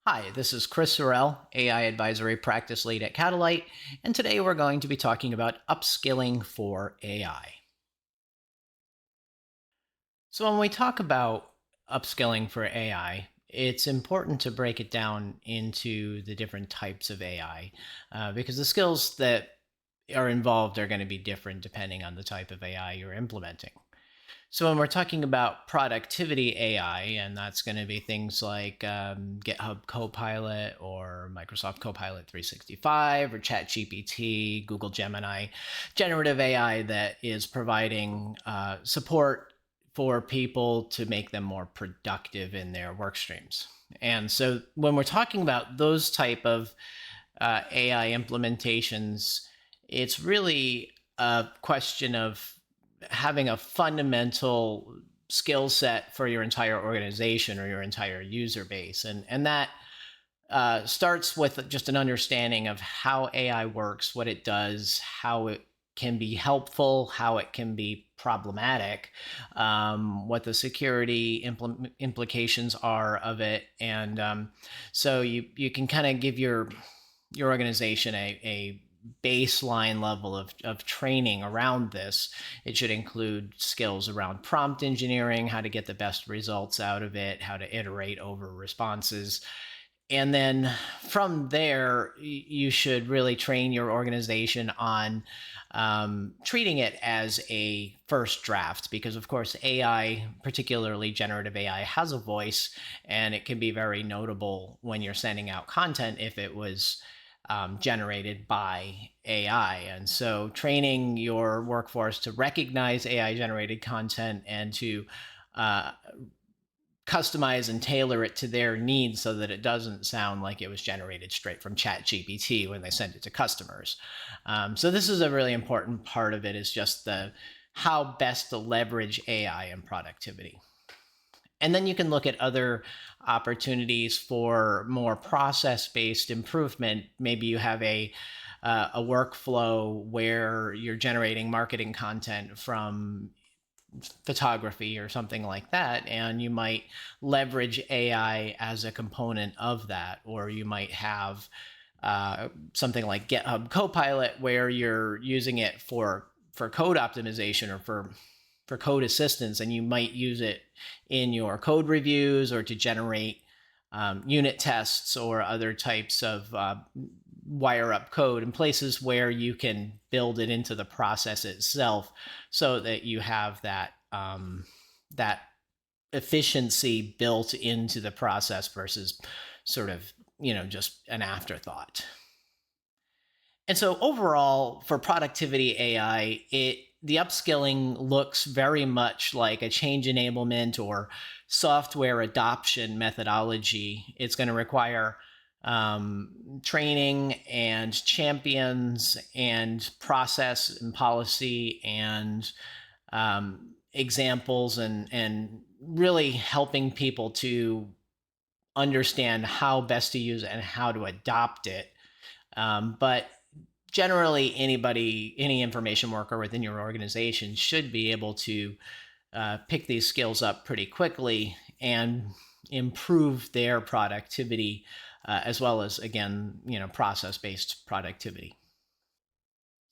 Hi, this is Chris Sorel, AI Advisory Practice Lead at Catalyte, and today we're going to be talking about upskilling for AI. So, when we talk about upskilling for AI, it's important to break it down into the different types of AI because the skills that are involved are going to be different depending on the type of AI you're implementing. So when we're talking about productivity AI, and that's going to be things like GitHub Copilot or Microsoft Copilot 365 or ChatGPT, Google Gemini, generative AI that is providing support for people to make them more productive in their work streams. And so when we're talking about those type of AI implementations, it's really a question of having a fundamental skill set for your entire organization or your entire user base. And that starts with just an understanding of how AI works, what it does, how it can be helpful, how it can be problematic, what the security implications are of it. And so you can kind of give your organization a baseline level of training around this. It should include skills around prompt engineering, how to get the best results out of it, how to iterate over responses. And then from there, you should really train your organization on treating it as a first draft, because of course AI, particularly generative AI, has a voice, and it can be very notable when you're sending out content if it was generated by AI. And so training your workforce to recognize AI generated content and to uh, customize and tailor it to their needs so that it doesn't sound like it was generated straight from ChatGPT when they send it to customers. So this is a really important part of it, is just the how best to leverage AI in productivity. And then you can look at other opportunities for more process-based improvement. Maybe you have a workflow where you're generating marketing content from photography or something like that, and you might leverage AI as a component of that. Or you might have something like GitHub Copilot where you're using it for code optimization or for code assistance, and you might use it in your code reviews or to generate unit tests or other types of wire up code in places where you can build it into the process itself, so that you have that efficiency built into the process versus sort of just an afterthought. And so overall, for productivity AI, the upskilling looks very much like a change enablement or software adoption methodology. It's going to require training and champions and process and policy and examples, and really helping people to understand how best to use it and how to adopt it. But generally, any information worker within your organization should be able to pick these skills up pretty quickly and improve their productivity, as well as, again, process-based productivity.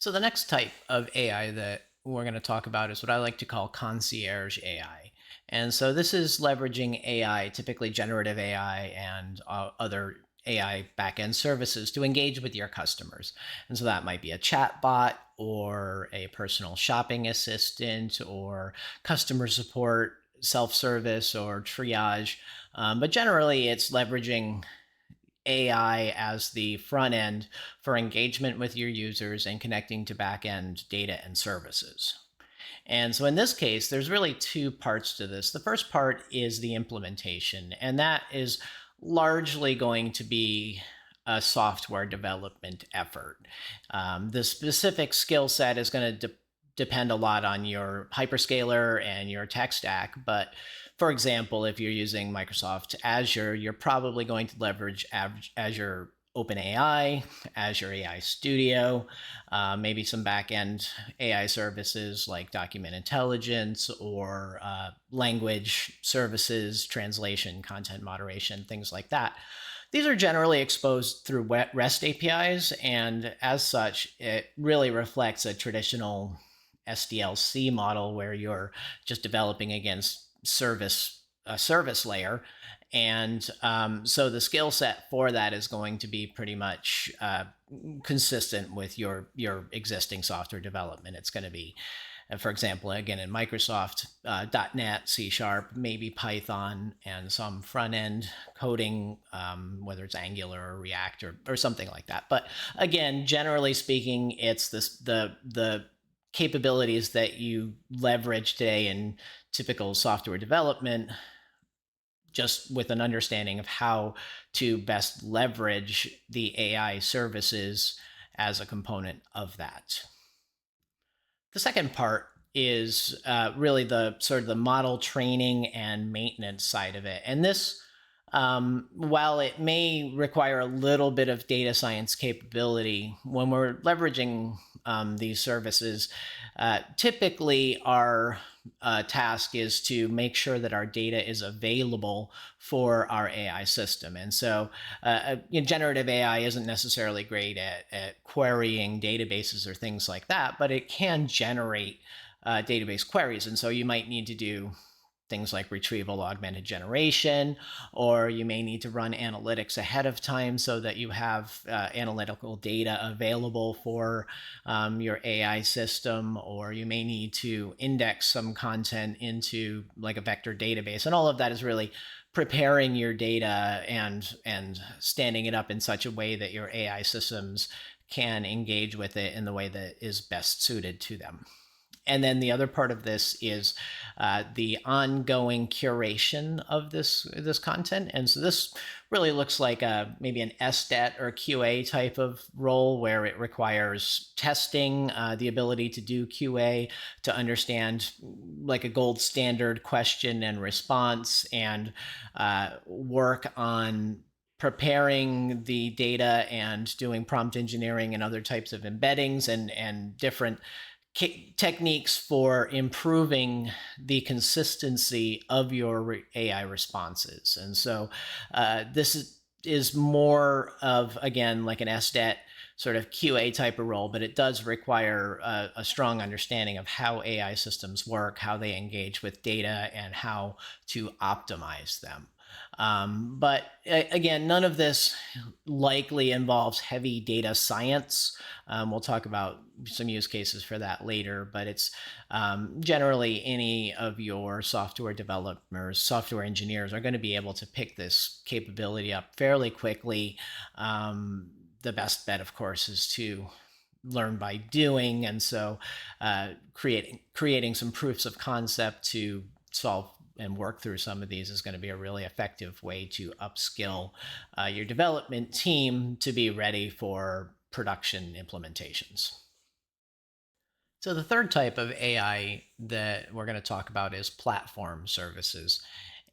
So the next type of AI that we're going to talk about is what I like to call concierge AI. And so this is leveraging AI, typically generative AI and other AI backend services, to engage with your customers. And so that might be a chat bot or a personal shopping assistant or customer support, self-service, or triage. But generally, it's leveraging AI as the front end for engagement with your users and connecting to back-end data and services. And so in this case, there's really two parts to this. The first part is the implementation, and that is largely going to be a software development effort. The specific skill set is going to depend a lot on your hyperscaler and your tech stack. But for example, if you're using Microsoft Azure, you're probably going to leverage Azure OpenAI, Azure AI Studio, maybe some back-end AI services like document intelligence or language services, translation, content moderation, things like that. These are generally exposed through REST APIs, and as such, it really reflects a traditional SDLC model where you're just developing against a service layer. And so the skill set for that is going to be pretty much consistent with your existing software development. It's going to be, for example, again in Microsoft, .NET, C#, maybe Python, and some front end coding, whether it's Angular or React or something like that. But again, generally speaking, it's the capabilities that you leverage today in typical software development, just with an understanding of how to best leverage the AI services as a component of that. The second part is really the sort of the model training and maintenance side of it. And this, while it may require a little bit of data science capability, when we're leveraging these services, typically our task is to make sure that our data is available for our AI system. And so generative AI isn't necessarily great at querying databases or things like that, but it can generate database queries. And so you might need to do things like retrieval augmented generation, or you may need to run analytics ahead of time so that you have analytical data available for your AI system, or you may need to index some content into like a vector database. And all of that is really preparing your data and standing it up in such a way that your AI systems can engage with it in the way that is best suited to them. And then the other part of this is the ongoing curation of this content. And so this really looks like maybe an SDET or QA type of role where it requires testing, the ability to do QA, to understand like a gold standard question and response, and work on preparing the data and doing prompt engineering and other types of embeddings and different techniques for improving the consistency of your AI responses. And so this is more of, again, like an SDET sort of QA type of role, but it does require a strong understanding of how AI systems work, how they engage with data, and how to optimize them. But again, none of this likely involves heavy data science. We'll talk about some use cases for that later, but it's generally any of your software developers, software engineers are going to be able to pick this capability up fairly quickly. The best bet, of course, is to learn by doing, and so creating some proofs of concept to solve and work through some of these is going to be a really effective way to upskill your development team to be ready for production implementations. So the third type of AI that we're going to talk about is platform services.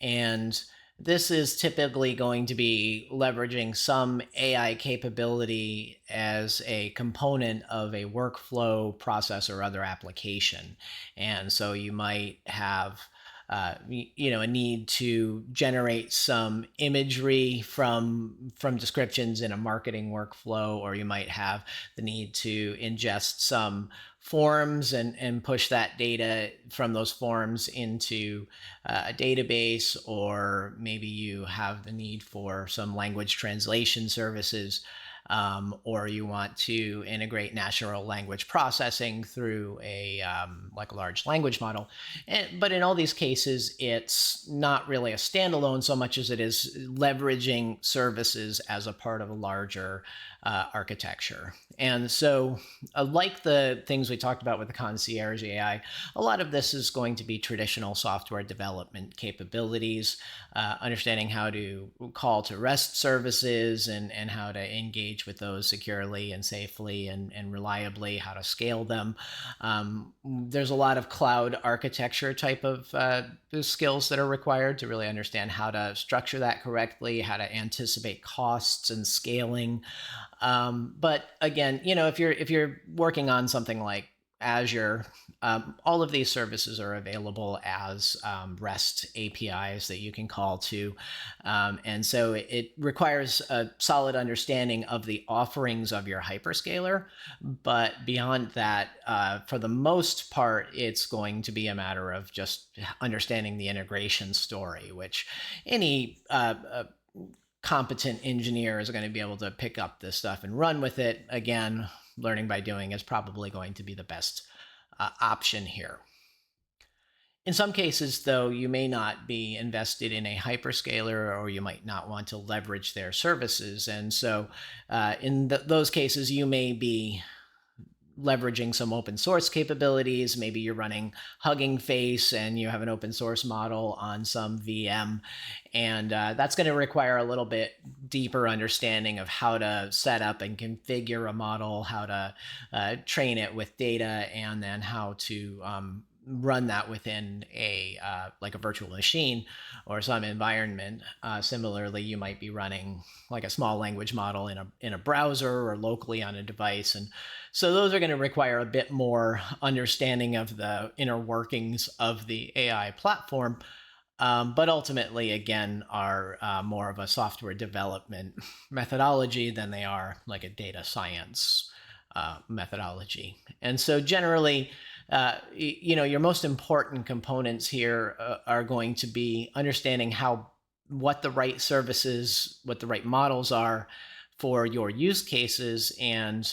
And this is typically going to be leveraging some AI capability as a component of a workflow, process, or other application. And so you might have a need to generate some imagery from descriptions in a marketing workflow, or you might have the need to ingest some forms and push that data from those forms into a database, or maybe you have the need for some language translation services. Or you want to integrate natural language processing through a large language model. But in all these cases, it's not really a standalone so much as it is leveraging services as a part of a larger architecture. And so like the things we talked about with the concierge AI, a lot of this is going to be traditional software development capabilities, understanding how to call to REST services and how to engage engage with those securely and safely and reliably, how to scale them. There's a lot of cloud architecture type of skills that are required to really understand how to structure that correctly, how to anticipate costs and scaling. But again, if you're working on something like Azure, all of these services are available as REST APIs that you can call to. And so it requires a solid understanding of the offerings of your hyperscaler. But beyond that, for the most part, it's going to be a matter of just understanding the integration story, which any competent engineer is going to be able to pick up this stuff and run with it. Again, learning by doing is probably going to be the best option here. In some cases, though, you may not be invested in a hyperscaler, or you might not want to leverage their services. And so in those cases, you may be leveraging some open source capabilities. Maybe you're running Hugging Face and you have an open source model on some VM. And that's going to require a little bit deeper understanding of how to set up and configure a model, how to train it with data, and then how to run that within a like a virtual machine or some environment. Similarly, you might be running like a small language model in a browser or locally on a device, and so those are going to require a bit more understanding of the inner workings of the AI platform. But ultimately, again, are more of a software development methodology than they are like a data science methodology. And so generally, your most important components here are going to be understanding what the right services, what the right models are for your use cases, and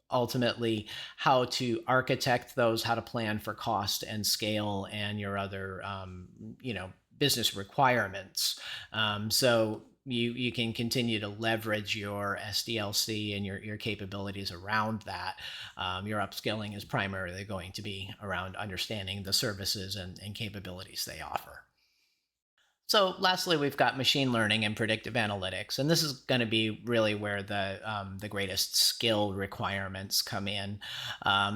ultimately how to architect those, how to plan for cost and scale and your other business requirements. So you can continue to leverage your SDLC and your capabilities around that. Your upskilling is primarily going to be around understanding the services and capabilities they offer. So lastly, we've got machine learning and predictive analytics, and this is going to be really where the greatest skill requirements come in.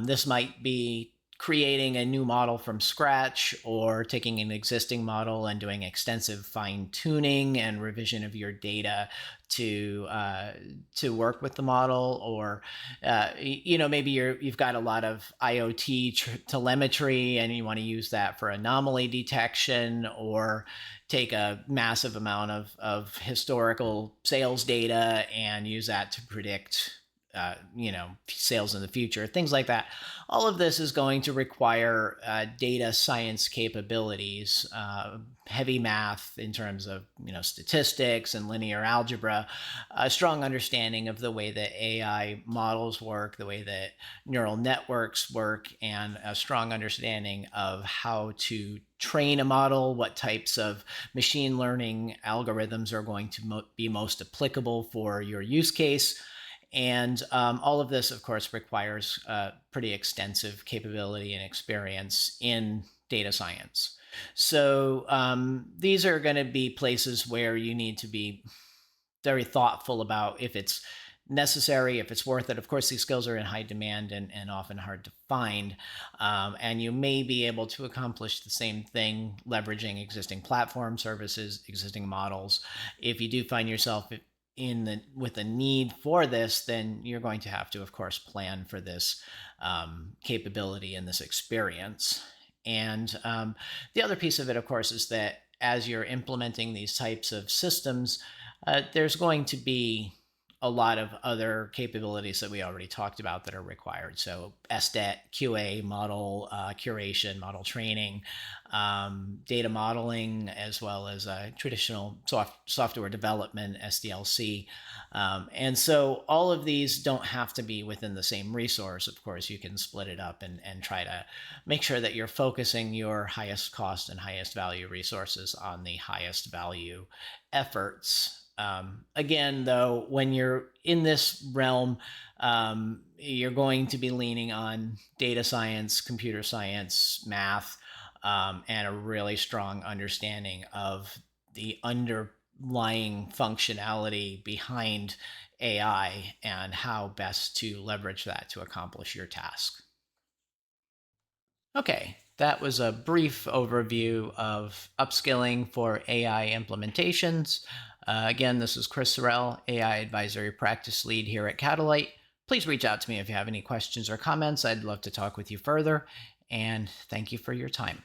This might be creating a new model from scratch, or taking an existing model and doing extensive fine tuning and revision of your data to work with the model, or maybe you've got a lot of IoT telemetry and you want to use that for anomaly detection, or take a massive amount of historical sales data and use that to predict sales in the future, things like that. All of this is going to require data science capabilities, heavy math in terms of statistics and linear algebra, a strong understanding of the way that AI models work, the way that neural networks work, and a strong understanding of how to train a model, what types of machine learning algorithms are going to be most applicable for your use case. And all of this, of course, requires pretty extensive capability and experience in data science. So these are going to be places where you need to be very thoughtful about if it's necessary, if it's worth it. Of course, these skills are in high demand and often hard to find. And you may be able to accomplish the same thing leveraging existing platform services, existing models. If you do find yourself with a need for this, then you're going to have to, of course, plan for this capability and this experience. And the other piece of it, of course, is that as you're implementing these types of systems, there's going to be a lot of other capabilities that we already talked about that are required. So SDET, QA, model curation, model training, data modeling, as well as traditional software development, SDLC. And so all of these don't have to be within the same resource. Of course, you can split it up and try to make sure that you're focusing your highest cost and highest value resources on the highest value efforts. Again, though, when you're in this realm, you're going to be leaning on data science, computer science, math, and a really strong understanding of the underlying functionality behind AI and how best to leverage that to accomplish your task. Okay, that was a brief overview of upskilling for AI implementations. Again, this is Chris Sorel, AI Advisory Practice Lead here at Catalyte. Please reach out to me if you have any questions or comments. I'd love to talk with you further. And thank you for your time.